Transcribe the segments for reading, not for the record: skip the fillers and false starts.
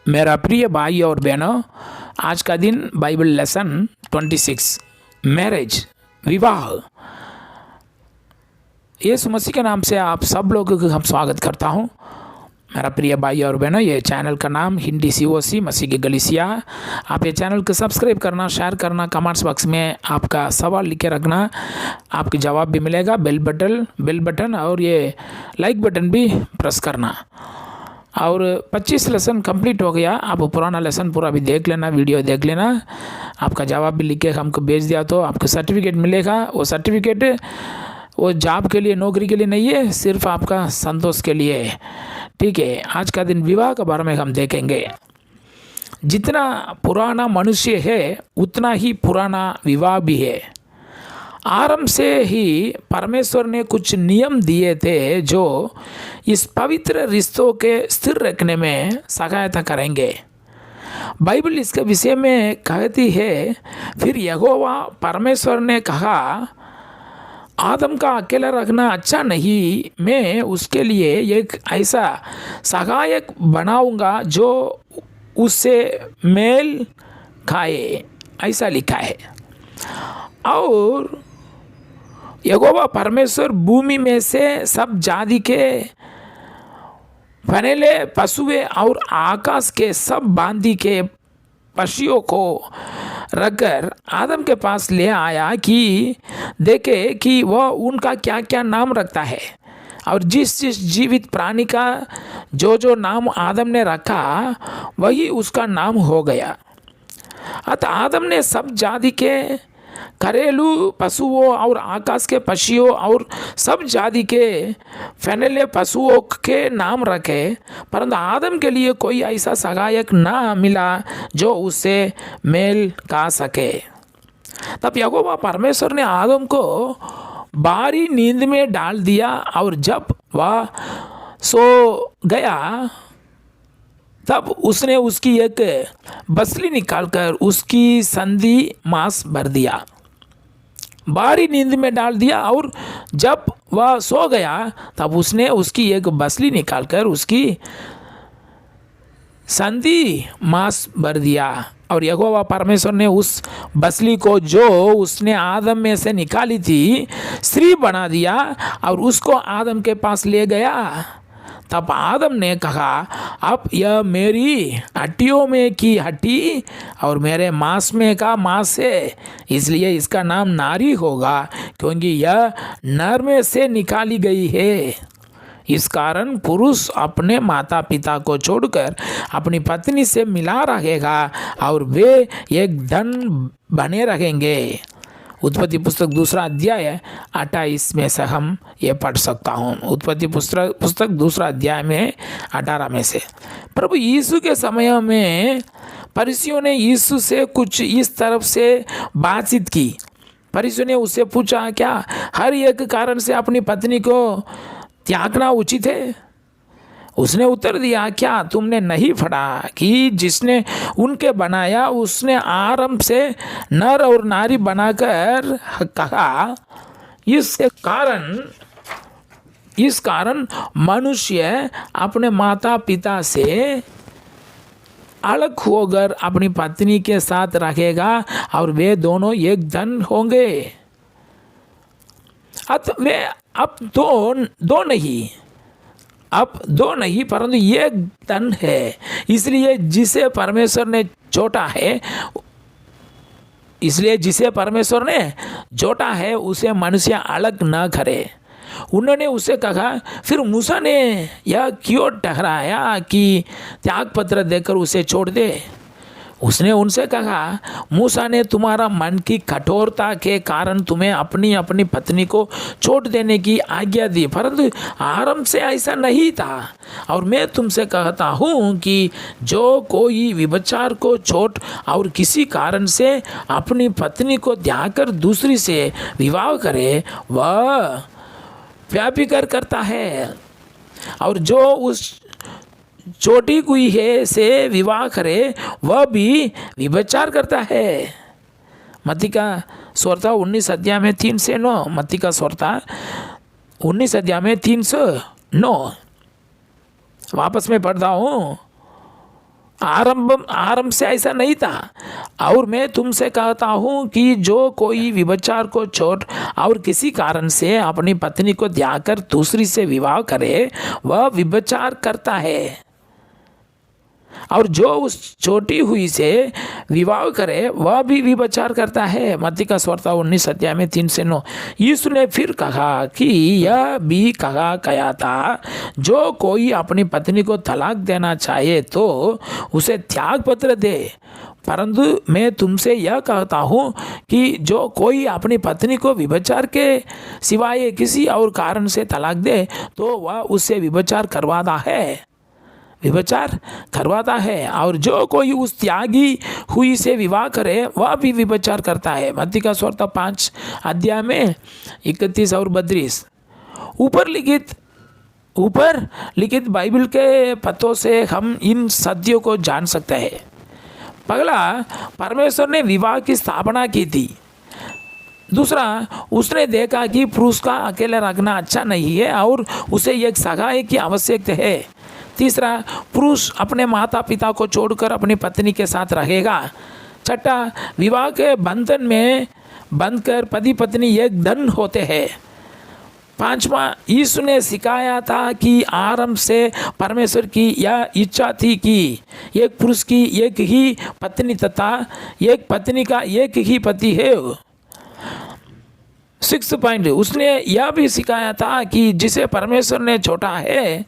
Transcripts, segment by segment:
मेरा प्रिय भाई और बहनों, आज का दिन बाइबल लेसन 26 मैरिज विवाह। यीशु मसीह के नाम से आप सब लोगों को हम स्वागत करता हूं। मेरा प्रिय भाई और बहनों, ये चैनल का नाम हिंदी COC मसीह की गलीसिया। आप ये चैनल को सब्सक्राइब करना, शेयर करना, कमेंट्स बॉक्स में आपका सवाल लिख के रखना, आपके जवाब भी मिलेगा। बेल बटन और ये लाइक बटन भी प्रेस करना। और 25 लेसन कंप्लीट हो गया। आप पुराना लेसन पूरा भी देख लेना, वीडियो देख लेना। आपका जवाब भी लिख के हमको भेज दिया तो आपको सर्टिफिकेट मिलेगा। वो सर्टिफिकेट वो जॉब के लिए, नौकरी के लिए नहीं है, सिर्फ आपका संतोष के लिए है। ठीक है, आज का दिन विवाह के बारे में हम देखेंगे। जितना पुराना मनुष्य है उतना ही पुराना विवाह भी है। आरंभ से ही परमेश्वर ने कुछ नियम दिए थे जो इस पवित्र रिश्तों के स्थिर रखने में सहायता करेंगे। बाइबल इसके विषय में कहती है, फिर यहोवा परमेश्वर ने कहा, आदम का अकेला रखना अच्छा नहीं, मैं उसके लिए एक ऐसा सहायक बनाऊंगा जो उससे मेल खाए, ऐसा लिखा है। और यहोवा परमेश्वर भूमि में से सब जाति के फनेले पशुए और आकाश के सब बांदी के पक्षियों को रखकर आदम के पास ले आया कि देखे कि वह उनका क्या क्या नाम रखता है। और जिस जिस जीवित प्राणी का जो नाम आदम ने रखा वही उसका नाम हो गया। अतः आदम ने सब जाति के घरेलू पशुओं और आकाश के पक्षियों और सब जाति के फैनेले पशुओं के नाम रखे, परंतु आदम के लिए कोई ऐसा सहायक ना मिला जो उससे मेल खा सके। तब यहोवा परमेश्वर ने आदम को भारी नींद में डाल दिया और जब वह सो गया तब उसने उसकी एक बसली निकालकर उसकी संधि मांस भर दिया। भारी नींद में डाल दिया और जब वह सो गया तब उसने उसकी एक बसली निकालकर उसकी संधि मांस भर दिया। और यहोवा परमेश्वर ने उस बसली को जो उसने आदम में से निकाली थी स्त्री बना दिया और उसको आदम के पास ले गया। तब आदम ने कहा, अब यह मेरी हड्डियों में की हड्डी और मेरे मांस में का मांस है, इसलिए इसका नाम नारी होगा, क्योंकि यह नर में से निकाली गई है। इस कारण पुरुष अपने माता पिता को छोड़कर अपनी पत्नी से मिला रहेगा और वे एक धन बने रहेंगे। उत्पत्ति पुस्तक 2 अध्याय 28 में से हम ये पढ़ सकता हूँ। उत्पत्ति पुस्तक 2 अध्याय में 18 में से। प्रभु यीशु के समय में फरीसियों ने यीशु से कुछ इस तरफ से बातचीत की। फरीसियों ने उससे पूछा, क्या हर एक कारण से अपनी पत्नी को त्यागना उचित है? उसने उत्तर दिया, क्या तुमने नहीं पढ़ा कि जिसने उनके बनाया उसने आरंभ से नर और नारी बनाकर कहा, इस कारण मनुष्य अपने माता पिता से अलग होकर अपनी पत्नी के साथ रहेगा और वे दोनों एक धन होंगे। वे अब दो नहीं परंतु एक धन है। इसलिए जिसे परमेश्वर ने जोड़ा है उसे मनुष्य अलग न करे। उन्होंने उसे कहा, फिर मूसा ने यह क्यों ठहराया कि त्याग पत्र देकर उसे छोड़ दे? उसने उनसे कहा, मूसा ने तुम्हारा मन की कठोरता के कारण तुम्हें अपनी अपनी पत्नी को छोड़ देने की आज्ञा दी, परंतु आरंभ से ऐसा नहीं था। और मैं तुमसे कहता हूँ कि जो कोई व्यभिचार को छोड़ और किसी कारण से अपनी पत्नी को त्याग कर दूसरी से विवाह करे वह व्याभिचार करता है, और जो उस छोटी हुई है से विवाह करे वह भी व्यभिचार करता है। मत्ती का सुवार्ता 19 अध्याय में 3 से 9। मत्ती का सुवार्ता 19 अध्याय में 3 से 9। वापस में पढ़ता हूँ। आरंभ से ऐसा नहीं था। और मैं तुमसे कहता हूँ कि जो कोई व्यभिचार को छोड़ और किसी कारण से अपनी पत्नी को त्याग कर दूसरी से विवाह करे वह व्यभिचार करता है, और जो उस छोटी हुई से विवाह करे वह भी व्यभिचार करता है। मत्ती का सुवार्ता 19 अध्याय में 3 से 9। यीशु ने फिर कहा कि यह भी कहा गया था, जो कोई अपनी पत्नी को तलाक देना चाहे तो उसे त्याग पत्र दे, परंतु मैं तुमसे यह कहता हूँ कि जो कोई अपनी पत्नी को व्यभिचार के सिवाय किसी और कारण से तलाक दे तो वह उससे व्यभिचार करवाता है, और जो कोई उस त्यागी हुई से विवाह करे वह भी व्यभिचार करता है। मत्ती का सुवार्ता 5 अध्याय में 31 और 32। ऊपर लिखित बाइबल के पत्तों से हम इन सत्यों को जान सकते हैं। पहला, परमेश्वर ने विवाह की स्थापना की थी। दूसरा, उसने देखा कि पुरुष का अकेले रखना अच्छा नहीं है और उसे एक सहाय की आवश्यकता है। तीसरा, पुरुष अपने माता पिता को छोड़कर अपनी पत्नी के साथ रहेगा। छठा, विवाह के बंधन में बंधकर पति पत्नी एक धन होते हैं। पांचवा, यीशु ने सिखाया था कि आरंभ से परमेश्वर की यह इच्छा थी कि एक पुरुष की एक ही पत्नी तथा एक पत्नी का एक ही पति है। 6 पॉइंट, उसने यह भी सिखाया था कि जिसे परमेश्वर ने छोड़ा है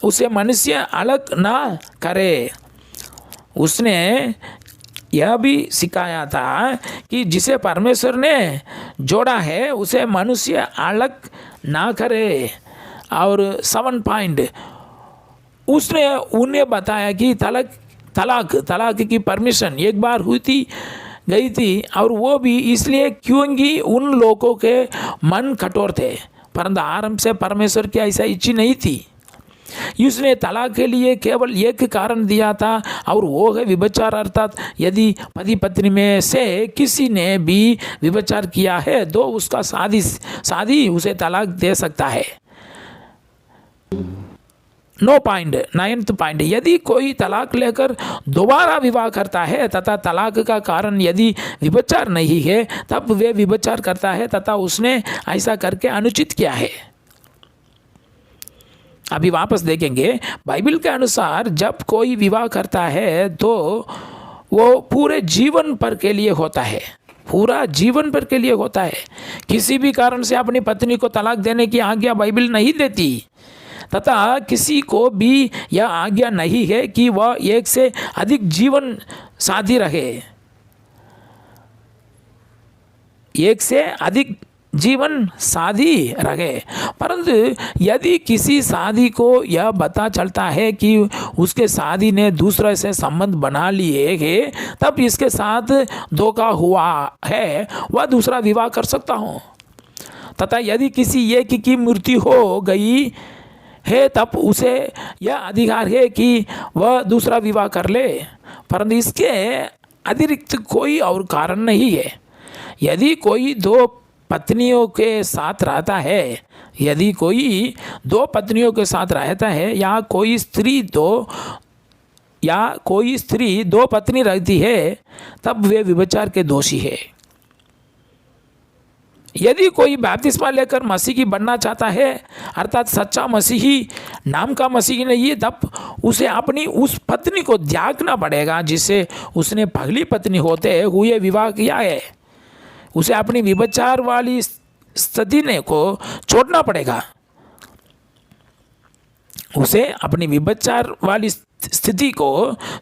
उसे मनुष्य अलग ना करे। उसने यह भी सिखाया था कि जिसे परमेश्वर ने जोड़ा है उसे मनुष्य अलग ना करे। और 7 पॉइंट, उसने उन्हें बताया कि तलाक की परमिशन एक बार गई थी, और वो भी इसलिए क्योंकि उन लोगों के मन कठोर थे, परंतु आरंभ से परमेश्वर की ऐसा इच्छा नहीं थी। उसने तलाक के लिए केवल एक कारण दिया था, और वो है व्यभिचार, अर्थात यदि पति पत्नी में से किसी ने भी व्यभिचार किया है तो उसका शादी उसे तलाक दे सकता है। 9 पॉइंट, यदि कोई तलाक लेकर दोबारा विवाह करता है तथा तलाक का कारण यदि व्यभिचार नहीं है तब वे व्यभिचार करता है तथा उसने ऐसा करके अनुचित किया है। अभी वापस देखेंगे, बाइबल के अनुसार जब कोई विवाह करता है तो वो पूरे जीवन भर के लिए होता है, पूरा जीवन भर के लिए होता है। किसी भी कारण से अपनी पत्नी को तलाक देने की आज्ञा बाइबल नहीं देती, तथा किसी को भी यह आज्ञा नहीं है कि वह एक से अधिक जीवन साथी रहे। परंतु यदि किसी शादी को यह पता चलता है कि उसके शादी ने दूसरे से संबंध बना लिए है, तब इसके साथ धोखा हुआ है, वह दूसरा विवाह कर सकता हूँ। तथा यदि किसी एक की मृत्यु हो गई है तब उसे यह अधिकार है कि वह दूसरा विवाह कर ले, परंतु इसके अतिरिक्त कोई और कारण नहीं है। यदि कोई दो पत्नियों के साथ रहता है, या कोई स्त्री दो पत्नी रहती है, तब वे व्यभिचार के दोषी है। यदि कोई बपतिस्मा लेकर मसीही बनना चाहता है, अर्थात सच्चा मसीही नाम का मसीही नहीं है, तब उसे अपनी उस पत्नी को त्यागना पड़ेगा जिससे उसने पहली पत्नी होते हुए विवाह किया है। उसे अपनी व्यभिचार वाली स्थिति को छोड़ना पड़ेगा।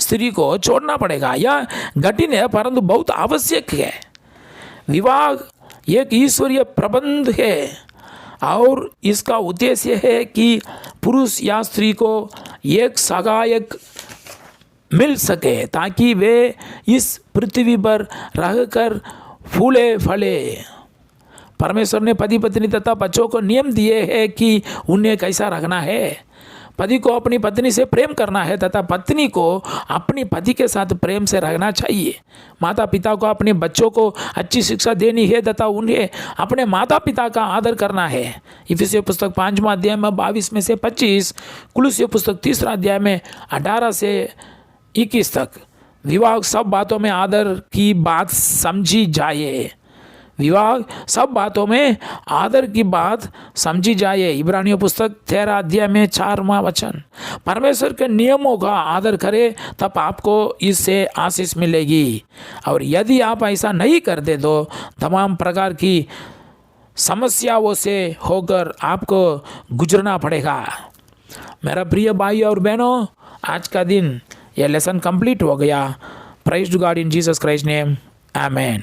स्त्री को छोड़ना पड़ेगा। यह कठिन है परंतु बहुत आवश्यक है। विवाह एक ईश्वरीय प्रबंध है और इसका उद्देश्य है कि पुरुष या स्त्री को एक सहायक मिल सके ताकि वे इस पृथ्वी पर रहकर फूले फले। परमेश्वर ने पति पत्नी तथा बच्चों को नियम दिए हैं कि उन्हें कैसा रखना है। पति को अपनी पत्नी से प्रेम करना है तथा पत्नी को अपनी पति के साथ प्रेम से रहना चाहिए। माता पिता को अपने बच्चों को अच्छी शिक्षा देनी है तथा उन्हें अपने माता पिता का आदर करना है। इफिसियों पुस्तक 5वां अध्याय में 22 में से 25, कुलुस्सियों पुस्तक 3 अध्याय में 18 से 21 तक। विवाह सब बातों में आदर की बात समझी जाए। विवाह सब बातों में आदर की बात समझी जाए। इब्रानियों पुस्तक 13 अध्याय में 4वां वचन। परमेश्वर के नियमों का आदर करें तब आपको इससे आशीष मिलेगी, और यदि आप ऐसा नहीं करते तो तमाम प्रकार की समस्याओं से होकर आपको गुजरना पड़ेगा। मेरा प्रिय भाई और बहनों, आज का दिन यह लेसन कंप्लीट हो गया। Praise to God in Jesus Christ name, amen.